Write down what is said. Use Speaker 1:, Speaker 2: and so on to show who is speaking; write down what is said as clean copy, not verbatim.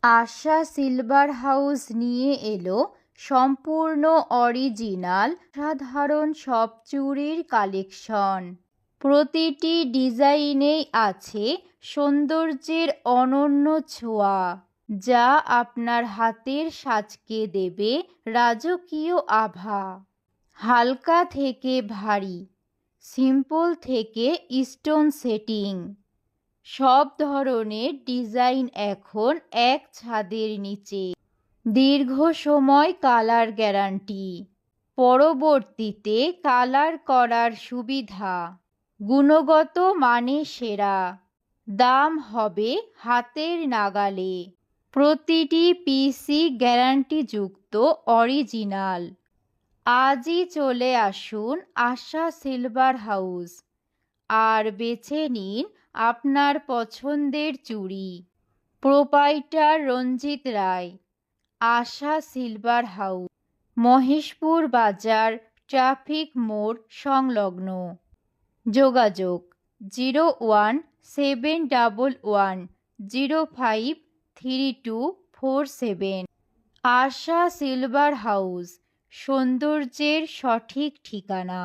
Speaker 1: আশা silver house নিয়ে এলো সম্পূর্ণ অরিজিনাল সাধারণ সব চুড়ির কালেকশন। প্রতিটি ডিজাইনেই আছে সৌন্দর্যের অনন্য ছোঁয়া, যা আপনার হাতের সাজকে দেবে রাজকীয় আভা। হালকা থেকে ভারী, সিম্পল থেকে স্টোন সেটিং, সব ধরনের ডিজাইন এখন এক ছাদের নিচে। দীর্ঘ সময় কালার গ্যারান্টি, পরবর্তীতে কালার করার সুবিধা, গুণগত মানে সেরা, দাম হবে হাতের নাগালে। প্রতিটি পিসি গ্যারান্টিযুক্ত অরিজিনাল। আজই চলে আসুন আশা সিলভার হাউস আর বেছে নিন আপনার পছন্দের চুড়ি। প্রোপাইটার রঞ্জিত রায়, আশা সিলভার হাউস, মহেশপুর বাজার, ট্রাফিক মোড় সংলগ্ন। যোগাযোগ 0171105347। আশা সিলভার হাউস, সৌন্দর্যের সঠিক ঠিকানা।